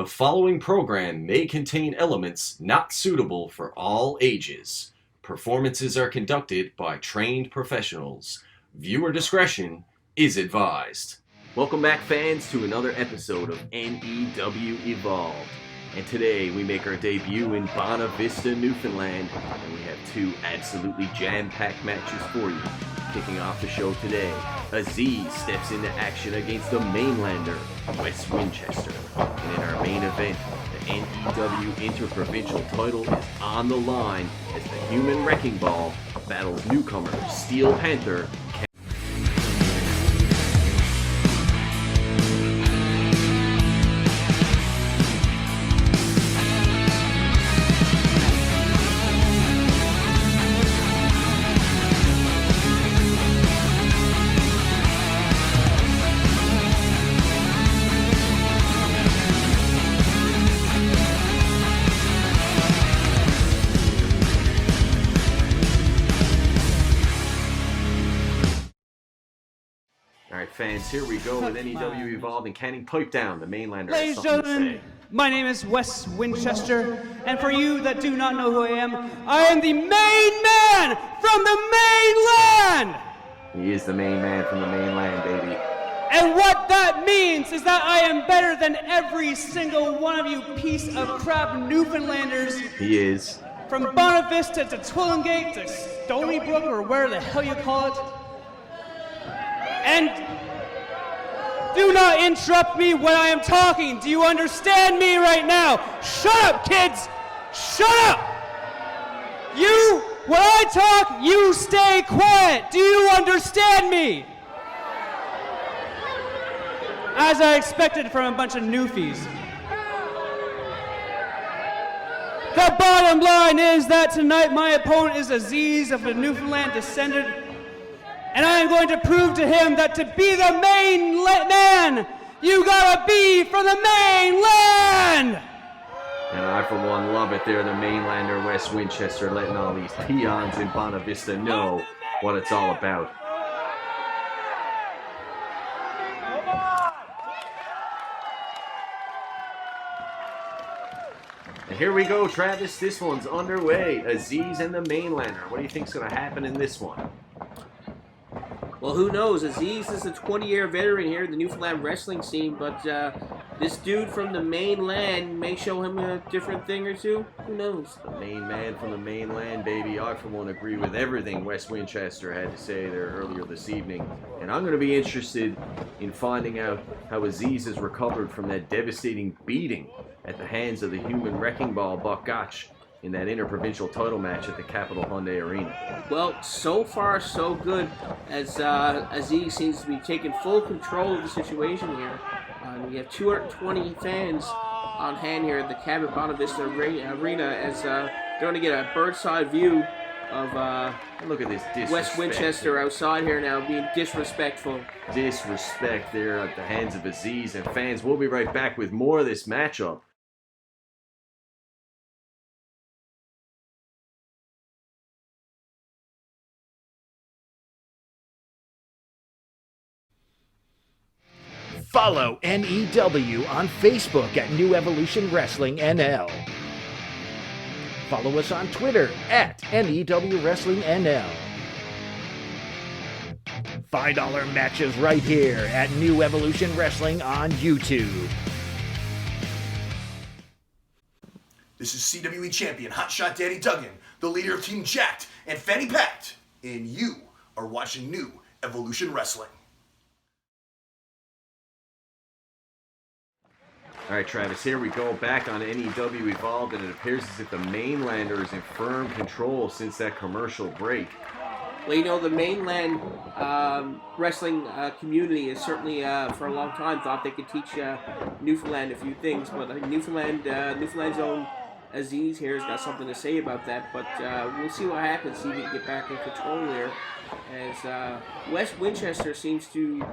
The following program may contain elements not suitable for all ages. Performances are conducted by trained professionals. Viewer discretion is advised. Welcome back, fans, to another episode of NEW Evolved. And today we make our debut in Bonavista, Newfoundland, and we have two absolutely jam-packed matches for you. Kicking off the show today, Aziz steps into action against the Mainlander, Wes Winchester. And in our main event, the NEW Interprovincial title is on the line as the Human Wrecking Ball battles newcomer Steel Panther. Fans, here we go with NEW Evolved and Canning Pipe Down, the Mainlander. Ladies and gentlemen, my name is Wes Winchester, and for you that do not know who I am the main man from the mainland! He is the main man from the mainland, baby. And what that means is that I am better than every single one of you piece of crap Newfoundlanders. He is. From Bonavista to Twillingate to Stony Brook, or where the hell you call it. And do not interrupt me when I am talking. Do you understand me right now? Shut up, kids! Shut up! You, when I talk, you stay quiet. Do you understand me? As I expected from a bunch of newfies. The bottom line is that tonight my opponent is Aziz of a Newfoundland descendant. And I am going to prove to him that to be the main man, you gotta be from the mainland! And I, for one, love it there, the Mainlander, Wes Winchester, letting all these peons in Bonavista know what it's all about. And here we go, Travis. This one's underway. Aziz and the Mainlander. What do you think's going to happen in this one? Well, who knows? Aziz is a 20-year veteran here in the Newfoundland wrestling scene, but this dude from the mainland may show him a different thing or two. Who knows? The main man from the mainland, baby. I, for one, agree with everything Wes Winchester had to say there earlier this evening. And I'm going to be interested in finding out how Aziz has recovered from that devastating beating at the hands of the Human Wrecking Ball, Gotch, in that interprovincial title match at the Capital Hyundai Arena. Well, so far so good, as Aziz seems to be taking full control of the situation here. We have 220 fans on hand here at the Cabot Bonavista Arena as they're going to get a bird's eye view of look at this Wes Winchester outside here now being disrespectful. Disrespect there at the hands of Aziz. And fans, we'll be right back with more of this matchup. Follow NEW on Facebook at New Evolution Wrestling NL. Follow us on Twitter at NEW Wrestling NL. Find all our matches right here at New Evolution Wrestling on YouTube. This is CWE champion Hotshot Daddy Duggan, the leader of Team Jacked and Fanny Packed, and you are watching New Evolution Wrestling. All right, Travis, here we go back on NEW Evolved, and it appears as if the Mainlander is in firm control since that commercial break. Well, you know, the mainland wrestling community has certainly, for a long time, thought they could teach Newfoundland a few things, but Newfoundland's own Aziz here has got something to say about that, but we'll see what happens, see if we can get back in control there, as Wes Winchester seems to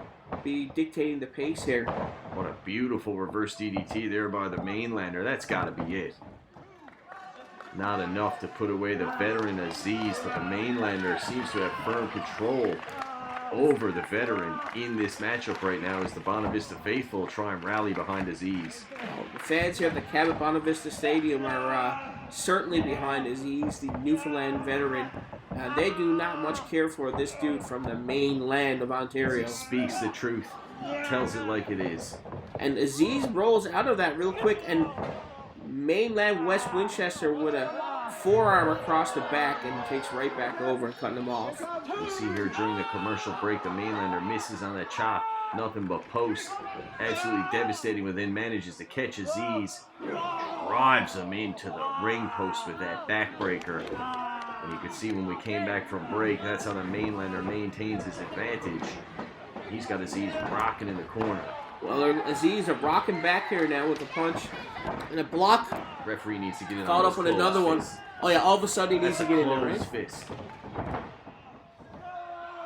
be dictating the pace here. What a beautiful reverse DDT there by the Mainlander. That's got to be it. Not enough to put away the veteran Aziz, but the Mainlander seems to have firm control over the veteran in this matchup right now as the Bonavista faithful try and rally behind Aziz. The fans here at the Cabot Bonavista Stadium are certainly behind Aziz, the Newfoundland veteran. They do not much care for this dude from the mainland of Ontario. He speaks the truth, tells it like it is. And Aziz rolls out of that real quick, and mainland Wes Winchester with a forearm across the back and takes right back over and cutting him off. You see here during the commercial break, the Mainlander misses on that chop. Nothing but post. Absolutely devastating, but then manages to catch Aziz. Drives him into the ring post with that backbreaker. And you can see when we came back from break, that's how the Mainlander maintains his advantage. He's got Aziz rocking in the corner. Well, Aziz are rocking back here now with a punch and a block. Referee needs to get in on Followed those up with another one. fists. Oh yeah, all of a sudden he needs to get in there, right? Fist.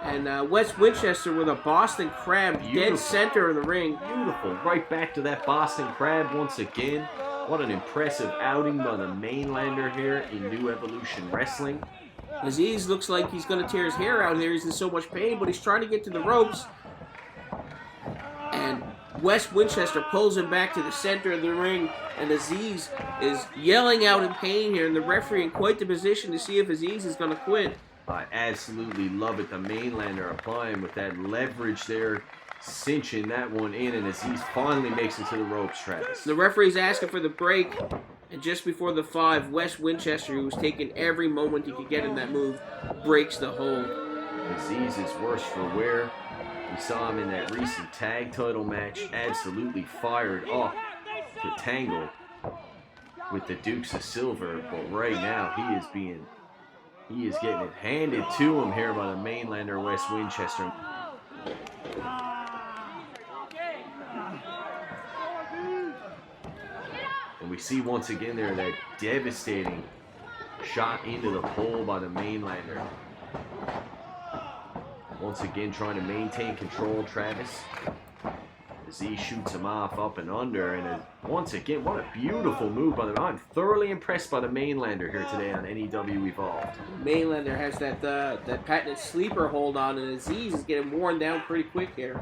And Wes Winchester with a Boston Crab dead center of the ring. Beautiful. Right back to that Boston Crab once again. What an impressive outing by the Mainlander here in New Evolution Wrestling. Aziz looks like he's going to tear his hair out here. He's in so much pain, but he's trying to get to the ropes. And Wes Winchester pulls him back to the center of the ring, and Aziz is yelling out in pain here, and the referee in quite the position to see if Aziz is going to quit. I absolutely love it. The Mainlander applying with that leverage there, cinching that one in, and Aziz finally makes it to the ropes, Travis. The referee's asking for the break, and just before the 5, Wes Winchester, who was taking every moment he could get in that move, breaks the hold. Aziz is worse for wear. We saw him in that recent tag title match, absolutely fired up to tangle with the Dukes of Silver, but right now he is getting it handed to him here by the Mainlander Wes Winchester. And we see once again there that devastating shot into the pole by the Mainlander. Once again trying to maintain control, Travis. Aziz shoots him off up and under, and once again, what a beautiful move by the... I'm thoroughly impressed by the Mainlander here today on NEW Evolved. Mainlander has that patented sleeper hold on, and Aziz is getting worn down pretty quick here.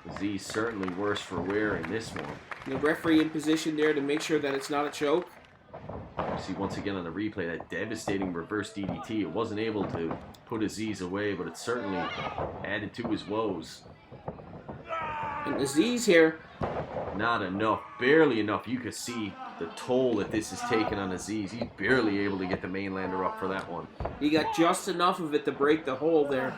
Aziz certainly worse for wear in this one. The referee in position there to make sure that it's not a choke. See once again on the replay that devastating reverse DDT. It wasn't able to put Aziz away, but it certainly added to his woes. And Aziz here. Not enough, barely enough. You could see the toll that this is taking on Aziz. He's barely able to get the Mainlander up for that one. He got just enough of it to break the hold there.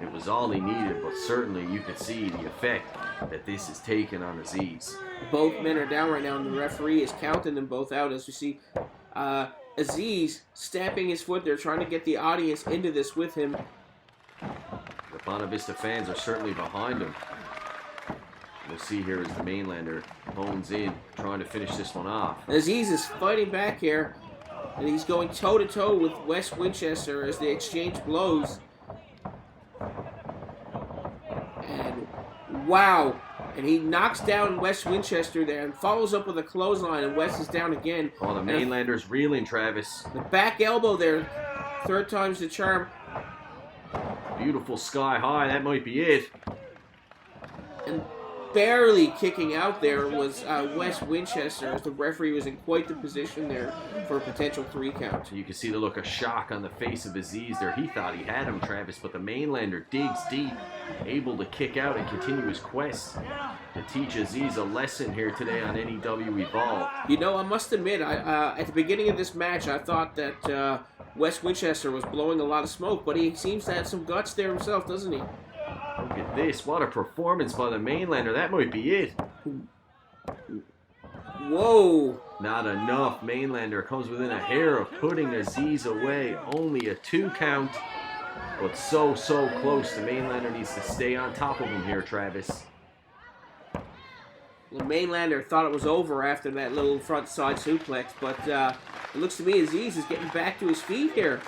It was all he needed, but certainly you could see the effect that this is taking on Aziz. Both men are down right now, and the referee is counting them both out. As we see Aziz stamping his foot there, trying to get the audience into this with him. The Bonavista fans are certainly behind him. We'll see here as the Mainlander hones in, trying to finish this one off. Aziz is fighting back here, and he's going toe-to-toe with Wes Winchester as they exchange blows. And wow! And he knocks down Wes Winchester there and follows up with a clothesline, and Wes is down again. Oh, the Mainlander's reeling, Travis. The back elbow there, 3rd time's the charm. Beautiful sky high, that might be it. And barely kicking out there was Wes Winchester, as the referee was in quite the position there for a potential 3 count. You can see the look of shock on the face of Aziz there. He thought he had him, Travis, but the Mainlander digs deep, able to kick out and continue his quest to teach Aziz a lesson here today on NEW Evolved. You know, I must admit, at the beginning of this match, I thought that Wes Winchester was blowing a lot of smoke, but he seems to have some guts there himself, doesn't he? Look at this. What a performance by the Mainlander. That might be it. Whoa. Not enough. Mainlander comes within a hair of putting Aziz away. Only a 2 count. But so close. The Mainlander needs to stay on top of him here, Travis. The Mainlander thought it was over after that little front side suplex, but it looks to me Aziz is getting back to his feet here.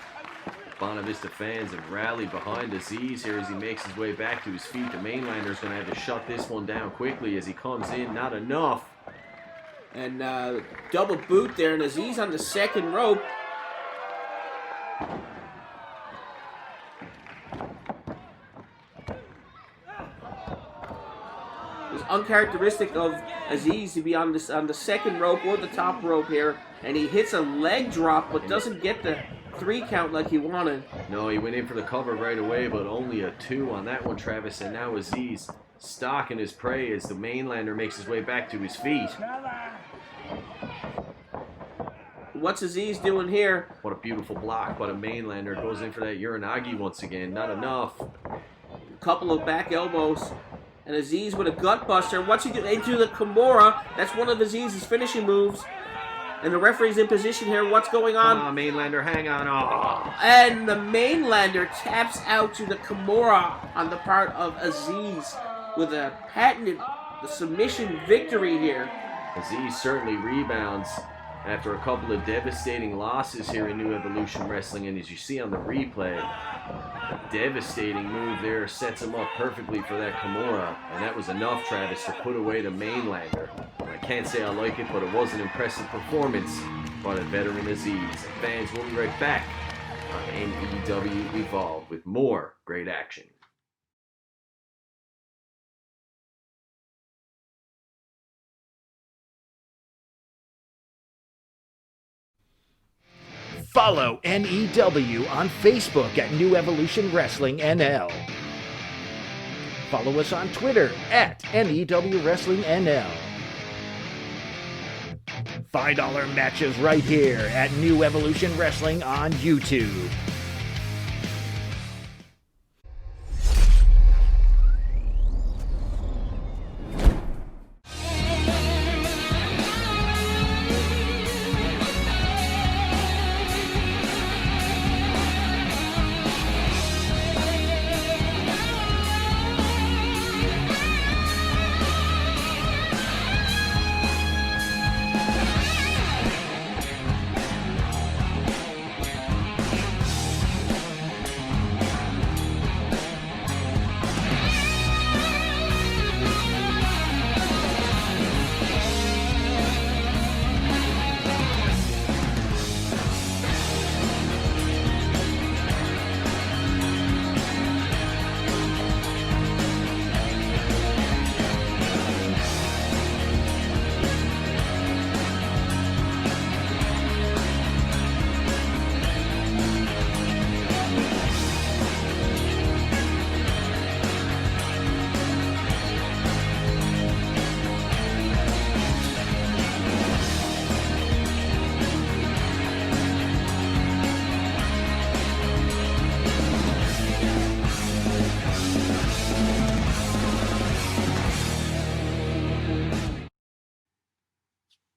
Bonavista fans have rallied behind Aziz here as he makes his way back to his feet. The Mainlander's going to have to shut this one down quickly as he comes in. Not enough. And double boot there, and Aziz on the 2nd rope. uncharacteristic of Aziz to be on the second rope or the top rope here, and he hits a leg drop but doesn't get the 3 count like he wanted. No, he went in for the cover right away, but only a 2 on that one, Travis. And now Aziz stalking his prey as the Mainlander makes his way back to his feet. What's Aziz doing here? What a beautiful block, but a Mainlander goes in for that Uranagi once again. Not enough. Couple of back elbows. And Aziz with a gut buster. What's he do? Into the Kimura. That's one of Aziz's finishing moves. And the referee's in position here. What's going on? Come on, Mainlander, hang on. Oh. And the Mainlander taps out to the Kimura on the part of Aziz with a patented submission victory here. Aziz certainly rebounds after a couple of devastating losses here in New Evolution Wrestling, and as you see on the replay, a devastating move there sets him up perfectly for that Kimura, and that was enough, Travis, to put away the Mainlander. I can't say I like it, but it was an impressive performance by the veteran Aziz. And fans, we'll be right back on NEW Evolve with more great action. Follow NEW on Facebook at New Evolution Wrestling NL. Follow us on Twitter at NEW Wrestling NL. $5 matches right here at New Evolution Wrestling on YouTube.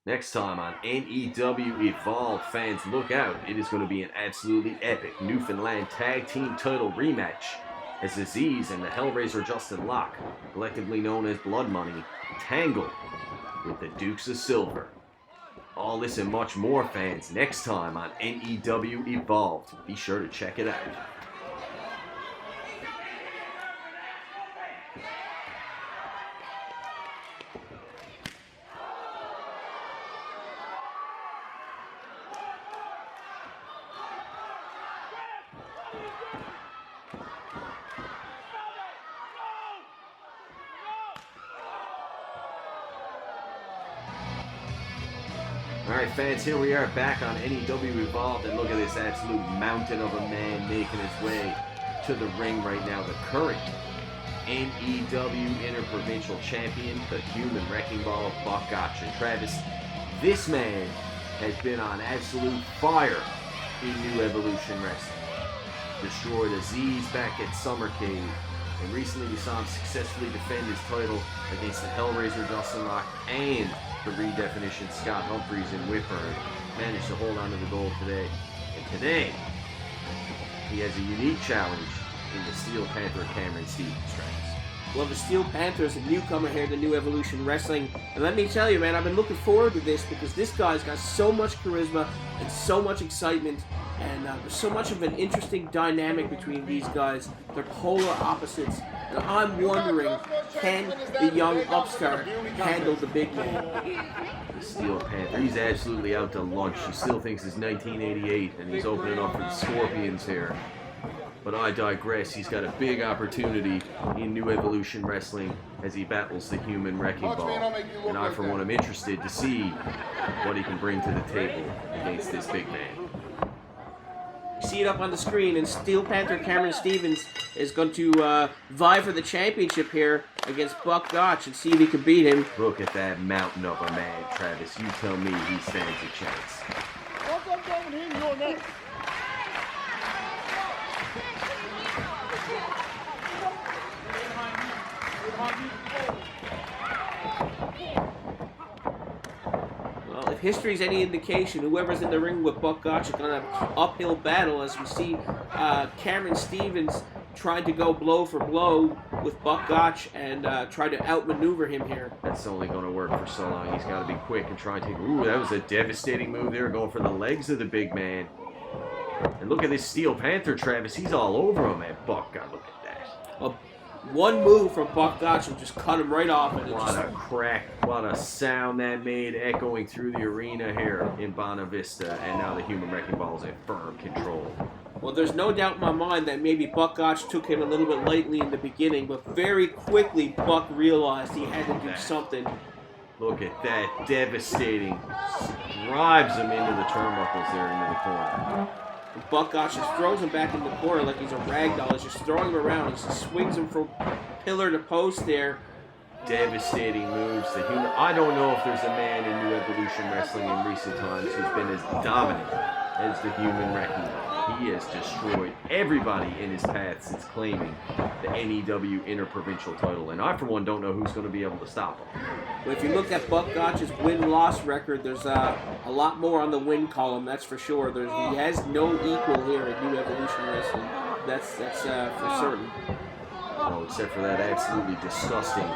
Next time on NEW Evolve, fans, look out. It is going to be an absolutely epic Newfoundland Tag Team title rematch as Aziz and the Hellraiser Justin Locke, collectively known as Blood Money, tangle with the Dukes of Silver. All this and much more, fans, next time on NEW Evolved. Be sure to check it out. Alright fans, here we are back on NEW Evolved, and look at this absolute mountain of a man making his way to the ring right now. The current NEW Interprovincial Champion, the Human Wrecking Ball, Gotch. And Travis, this man has been on absolute fire in New Evolution Wrestling. Destroyed Aziz back at Summercade, and recently we saw him successfully defend his title against the Hellraiser Justin Locke and the redefinition Scott Humphreys in Whitburn. Managed to hold on to the gold today. And today, he has a unique challenge in the Steel Panther Cameron Stevens, Travis. Well, the Steel Panther is a newcomer here to New Evolution Wrestling. And let me tell you, man, I've been looking forward to this because this guy's got so much charisma and so much excitement. And there's so much of an interesting dynamic between these guys. They're polar opposites. And I'm wondering, can the young upstart handle the big man? The Steel Panther, he's absolutely out to lunch. He still thinks it's 1988 and he's opening up for the Scorpions here. But I digress. He's got a big opportunity in New Evolution Wrestling as he battles the Human Wrecking Ball. And I, for one, am interested to see what he can bring to the table against this big man. You see it up on the screen, and Steel Panther Cameron Stevens is going to vie for the championship here against Buck Gotch and see if he can beat him. Look at that mountain of a man, Travis. You tell me he stands a chance. Well, if history's any indication, whoever's in the ring with Buck Gotch is going to have an uphill battle, as we see Cameron Stevens trying to go blow for blow with Buck Gotch and try to outmaneuver him here. That's only going to work for so long. He's got to be quick and try and take... Ooh, that was a devastating move there, going for the legs of the big man. And look at this Steel Panther, Travis. He's all over him, man. Buck, God, look at that. One move from Buck Gotch will just cut him right off. And What a crack, what a sound that made echoing through the arena here in Bonavista. And now the Human Wrecking Ball is in firm control. Well, there's no doubt in my mind that maybe Buck Gotch took him a little bit lightly in the beginning, but very quickly Buck realized he had to do something. Look at that, devastating. Drives him into the turnbuckles there into the corner. Buck Gotch just throws him back in the corner like he's a rag doll. He's just throwing him around. He just swings him from pillar to post there. Devastating moves. I don't know if there's a man in New Evolution Wrestling in recent times who's been as dominant as the Human Wrecking Ball. He has destroyed everybody in his path since claiming the NEW Interprovincial title. And I, for one, don't know who's going to be able to stop him. But if you look at Buck Gotch's win-loss record, there's a lot more on the win column, that's for sure. He has no equal here at New Evolution Wrestling. That's for certain. Oh, except for that absolutely disgusting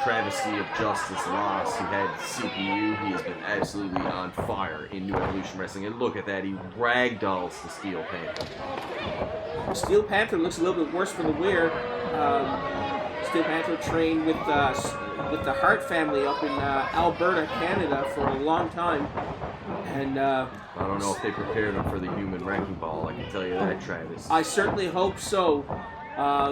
travesty of justice loss. He had CPU. He has been absolutely on fire in New Evolution Wrestling. And look at that. He ragdolls the Steel Panther. Steel Panther looks a little bit worse for the wear. Steel Panther trained with the Hart family up in Alberta, Canada for a long time. And I don't know if they prepared him for the Human Wrecking Ball. I can tell you that, Travis. I certainly hope so.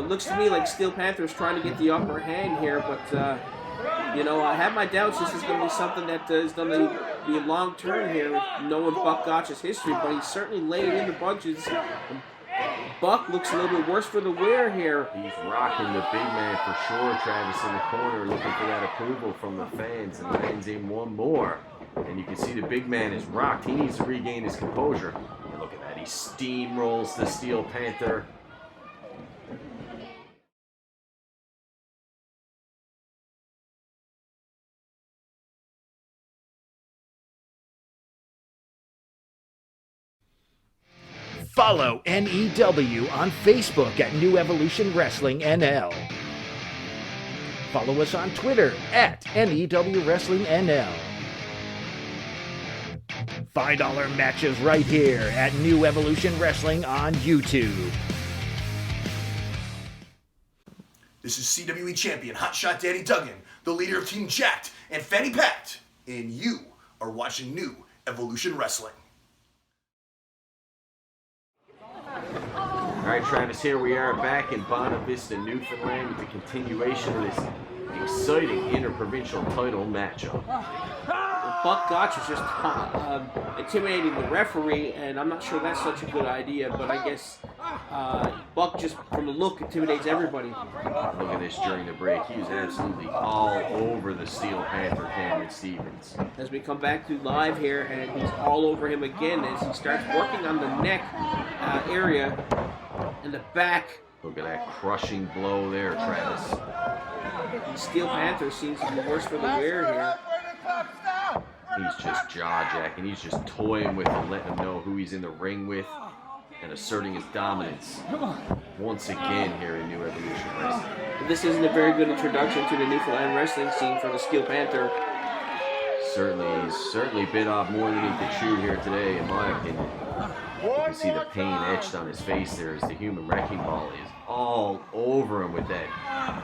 Looks to me like Steel Panther is trying to get the upper hand here, but I have my doubts this is going to be something that is going to be a long term here, knowing Buck Gotch's history, but he's certainly laying in the bunches. Buck looks a little bit worse for the wear here. He's rocking the big man for sure, Travis, in the corner, looking for that approval from the fans, and lands in one more. And you can see the big man is rocked. He needs to regain his composure. And look at that. He steamrolls the Steel Panther. Follow NEW on Facebook at New Evolution Wrestling NL. Follow us on Twitter at NEW Wrestling NL. Find all our matches right here at New Evolution Wrestling on YouTube. This is CWE champion Hotshot Daddy Duggan, the leader of Team Jacked and Fanny Packed, and you are watching New Evolution Wrestling. All right, Travis, here we are back in Bonavista, Newfoundland with the continuation of this exciting interprovincial title matchup. Buck Gotch is just intimidating the referee, and I'm not sure that's such a good idea, but I guess Buck just, from the look, intimidates everybody. Look at this during the break. He was absolutely all over the Steel Panther, Cameron Stevens. As we come back to live here, and he's all over him again as he starts working on the neck area and the back. Look at that crushing blow there, Travis. Steel Panther seems to be worse for the wear here. He's just jaw-jacking. He's just toying with him, letting him know who he's in the ring with, and asserting his dominance once again here in New Evolution Wrestling. This isn't a very good introduction to the Newfoundland wrestling scene for the Steel Panther. Certainly bit off more than he could chew here today, in my opinion. You can see the pain etched on his face there as the Human Wrecking Ball is all over him with that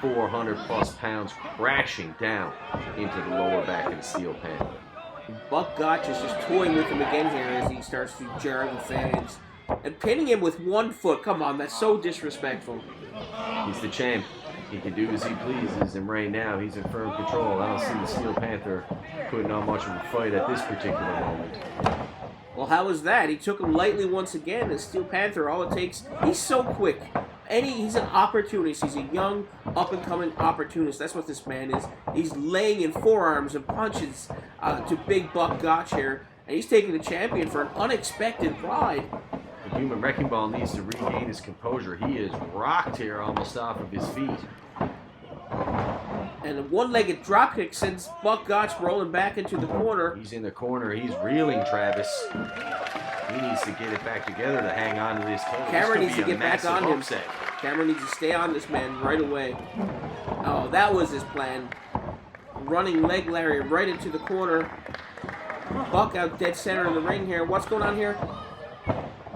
400-plus pounds crashing down into the lower back of the Steel Panther. Buck Gotch is just toying with him again here as he starts to jar the fans. and pinning him with 1 foot. Come on, that's so disrespectful. He's the champ. He can do as he pleases, and right now he's in firm control. I don't see the Steel Panther putting on much of a fight at this particular moment. Well, how was that? He took him lightly once again. The Steel Panther, all it takes, he's so quick. He's an opportunist. He's a young, up-and-coming opportunist. That's what this man is. He's laying in forearms and punches to Big Buck Gotch here, and he's taking the champion for an unexpected ride. The Human Wrecking Ball needs to regain his composure. He is rocked here almost off of his feet. And a one-legged dropkick sends Buck Gotch rolling back into the corner. He's in the corner. He's reeling, Travis. He needs to get it back together to hang on to this title. Cameron needs to get back on him. Upset. Cameron needs to stay on this man right away. Oh, that was his plan. Running leg lariat right into the corner. Buck out dead center of the ring here. What's going on here?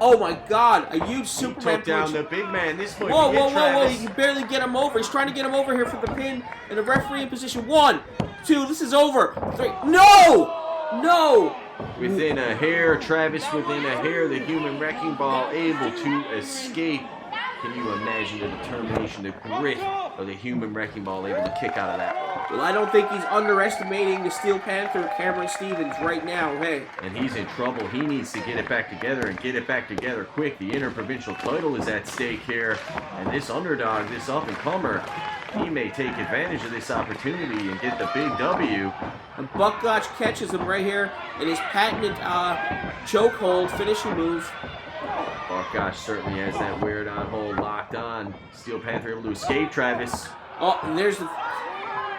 Oh my God! A huge Superman took down punch. the big man. This might Whoa, be whoa, it, whoa, whoa! Travis. He can barely get him over. He's trying to get him over here for the pin, and the referee in position. 1, 2. This is over. 3. No! No! Within a hair, Travis. Within a hair, the Human Wrecking Ball able to escape. Can you imagine the determination, the grit of the Human Wrecking Ball able to kick out of that one? Well, I don't think he's underestimating the Steel Panther, Cameron Stevens, right now. Hey. And he's in trouble. He needs to get it back together and get it back together quick. The interprovincial title is at stake here. And this underdog, this up-and-comer, he may take advantage of this opportunity and get the big W. And Buck Gotch catches him right here in his patented chokehold finishing move. Buck Gotch certainly has that weird on-hold locked on. Steel Panther able to escape, Travis. Oh, and there's the...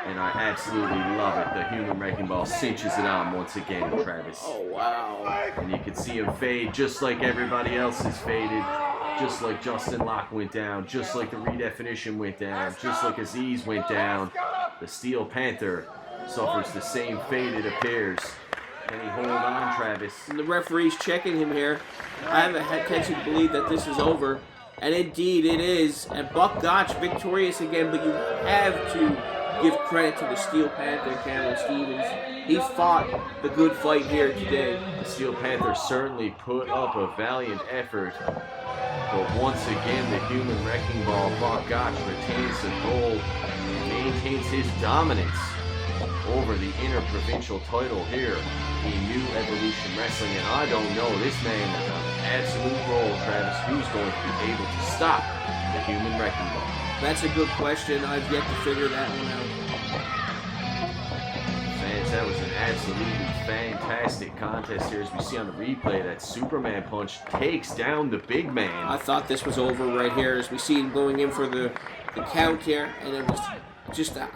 And I absolutely love it. The Human Wrecking Ball cinches it on once again, Travis. Oh, wow. And you can see him fade just like everybody else is faded. Just like Justin Locke went down. Just like the redefinition went down. Just like Aziz went down. The Steel Panther suffers the same fate, it appears. Can he hold on, Travis? And the referee's checking him here. I have a tendency to believe that this is over. And indeed it is. And Buck Gotch victorious again, but you have to give credit to the Steel Panther, Cameron Stevens. He fought the good fight here today. The Steel Panther certainly put up a valiant effort. But once again, the Human Wrecking Ball, Buck Gotch, retains the gold and maintains his dominance over the interprovincial title here in New Evolution Wrestling. And I don't know, this man is on an absolute roll, Travis. Who's going to be able to stop the Human Wrecking Ball? That's a good question. I've yet to figure that one out. Fans, that was an absolutely fantastic contest here. As we see on the replay, that Superman punch takes down the big man. I thought this was over right here as we see him going in for the count here, and it was just a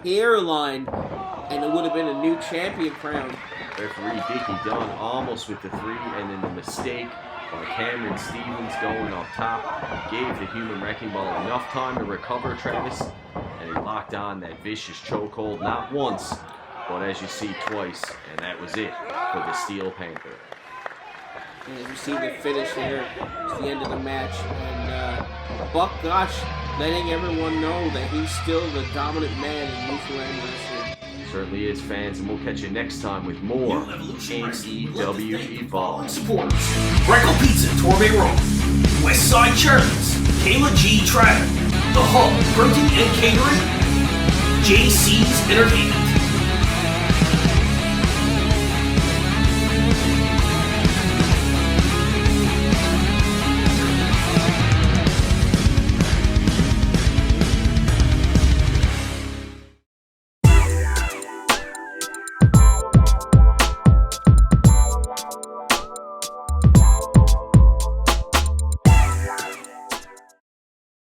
hairline, and it would have been a new champion crown. Referee Dickie Dunn almost with the 3, and then the mistake by Cameron Stevens going up top gave the Human Wrecking Ball enough time to recover, Travis, and he locked on that vicious chokehold not once, but as you see twice, and that was it for the Steel Panther. And as you see the finish here, it's the end of the match, and Buck Gotch letting everyone know that he's still the dominant man in Newfoundland wrestling. Certainly is, fans, and we'll catch you next time with more AEW Evolve. Supporters: Greco Pizza, Torbe Road, Westside Charities, Kayla G. Travel, The Hub, Printing and Catering, JC's Entertainment.